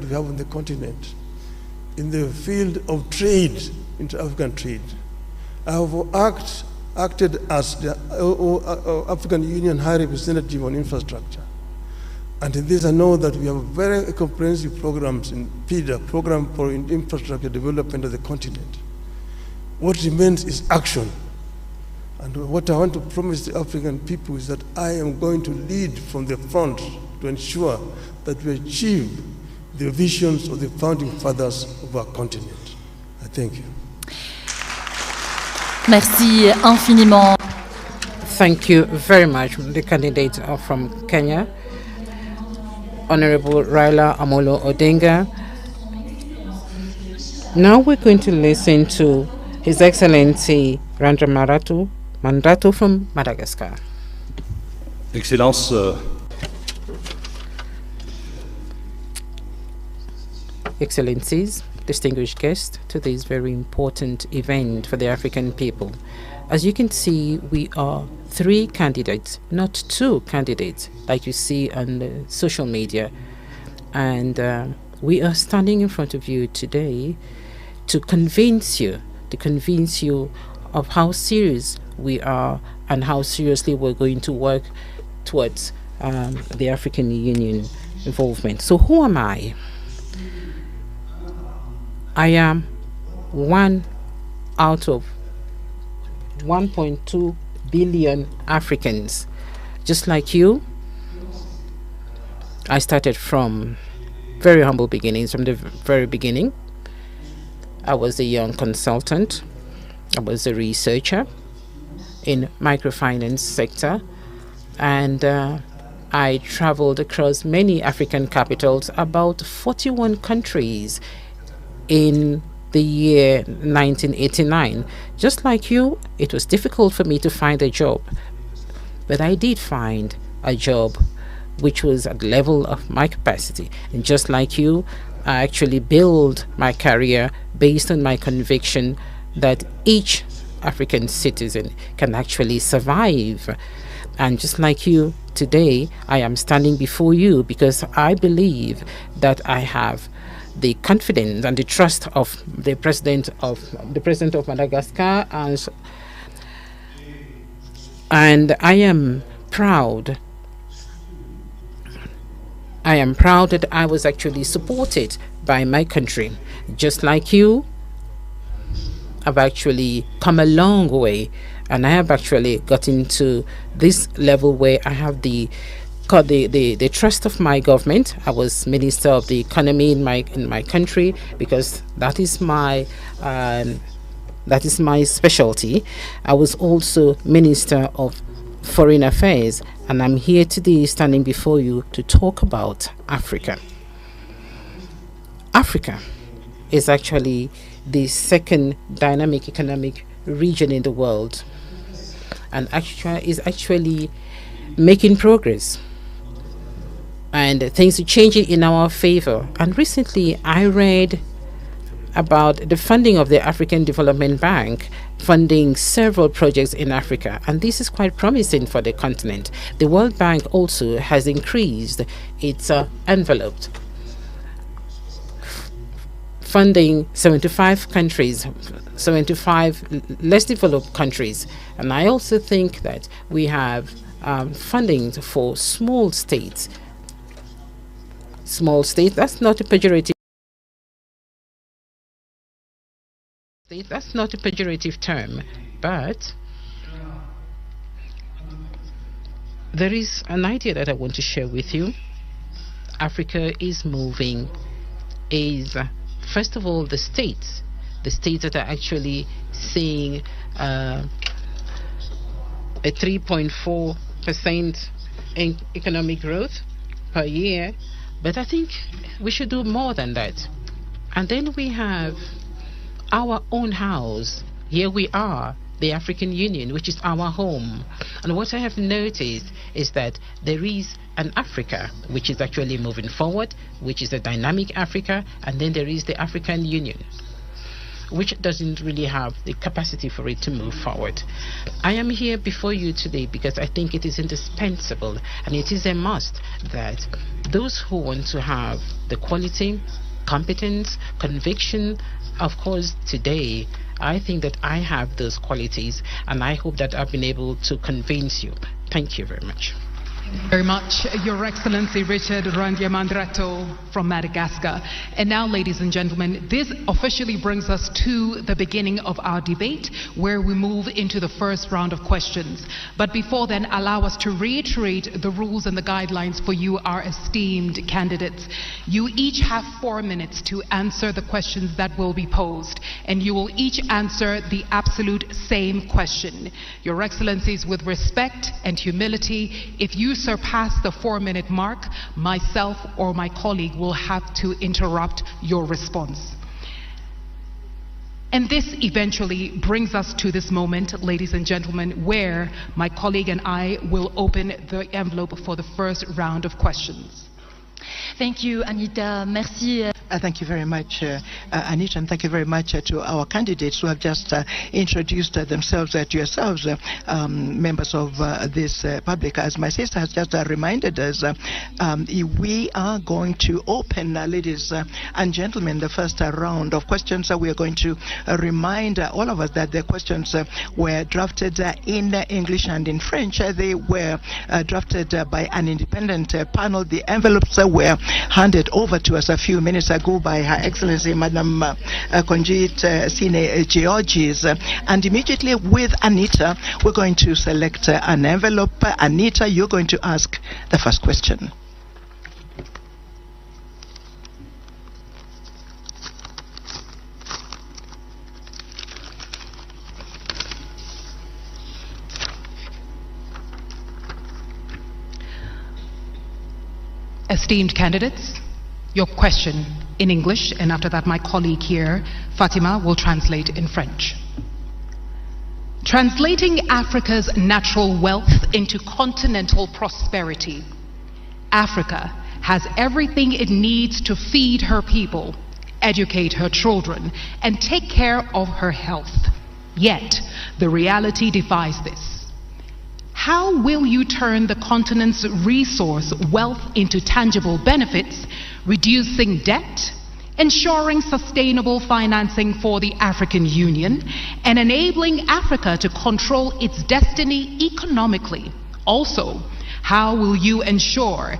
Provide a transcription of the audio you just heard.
we have on the continent in the field of trade, inter-African trade. I have acted as the African Union High Representative on Infrastructure. And in this I know that we have very comprehensive programs in PIDA, Program for Infrastructure Development of the Continent. What remains is action. And what I want to promise the African people is that I am going to lead from the front to ensure that we achieve the visions of the founding fathers of our continent. I thank you. Merci infiniment. Thank you very much, the candidate from Kenya, Honorable Raila Amolo Odinga. Now we're going to listen to His Excellency Randra Mandrato from Madagascar. Excellence, Excellencies, distinguished guests to this very important event for the African people. As you can see, we are 3 candidates, not 2 candidates, like you see on the social media. And we are standing in front of you today to convince you of how serious we are and how seriously we're going to work towards the African Union involvement. So who am I? I am one out of 1.2 billion Africans. Just like you, I started from very humble beginnings, from the very beginning. I was a young consultant. I was a researcher in microfinance sector, and I traveled across many African capitals, about 41 countries in the year 1989. Just like you, it was difficult for me to find a job, but I did find a job which was at the level of my capacity. And just like you, I actually built my career based on my conviction that each African citizen can actually survive. And just like you, today I am standing before you because I believe that I have the confidence and the trust of the president of Madagascar, and I am proud. I am proud that I was actually supported by my country. Just like you, I've actually come a long way, and I have actually gotten to this level where I have the trust of my government. I was Minister of the Economy in my country because that is my specialty. I was also Minister of Foreign Affairs, and I'm here today standing before you to talk about Africa. Africa is actually the second dynamic economic region in the world, and is actually making progress. And things are changing in our favor. And recently, I read about the funding of the African Development Bank, funding several projects in Africa. And this is quite promising for the continent. The World Bank also has increased its envelope, funding 75 countries, 75 less developed countries. And I also think that we have funding for small states. Small state, that's not a pejorative. That's not a pejorative term, but there is an idea that I want to share with you. Africa is moving, first of all, the states that are actually seeing a 3.4% economic growth per year. But I think we should do more than that. And then we have our own house. Here we are, the African Union, which is our home. And what I have noticed is that there is an Africa which is actually moving forward, which is a dynamic Africa, and then there is the African Union. which doesn't really have the capacity for it to move forward. I am here before you today because I think it is indispensable and it is a must that those who want to have the quality, competence, conviction, of course, today, I think that I have those qualities, and I hope that I've been able to convince you. Thank you very much. Very much, Your Excellency Richard Rangiamandrato from Madagascar. And now, ladies and gentlemen, this officially brings us to the beginning of our debate, where we move into the first round of questions. But before then, allow us to reiterate the rules and the guidelines for you, our esteemed candidates. You each have 4 minutes to answer the questions that will be posed, and you will each answer the absolute same question. Your Excellencies, with respect and humility, if you surpass the 4-minute mark, myself or my colleague will have to interrupt your response. And this eventually brings us to this moment, ladies and gentlemen, where my colleague and I will open the envelope for the first round of questions. Thank you, Anita. Merci. Thank you very much, Anita, and thank you very much to our candidates who have just introduced themselves to yourselves, members of this public. As my sister has just reminded us, we are going to open, ladies and gentlemen, the first round of questions. We are going to remind all of us that the questions were drafted in English and in French. They were drafted by an independent panel. The envelopes were handed over to us a few minutes ago by Her Excellency Madam Konjit Sine Georges, and immediately with Anita we're going to select an envelope. Anita, you're going to ask the first question. Esteemed candidates, your question in English, and after that my colleague here, Fatima, will translate in French. Translating Africa's natural wealth into continental prosperity, Africa has everything it needs to feed her people, educate her children, and take care of her health. Yet, the reality defies this. How will you turn the continent's resource wealth into tangible benefits, reducing debt, ensuring sustainable financing for the African Union, and enabling Africa to control its destiny economically? Also, how will you ensure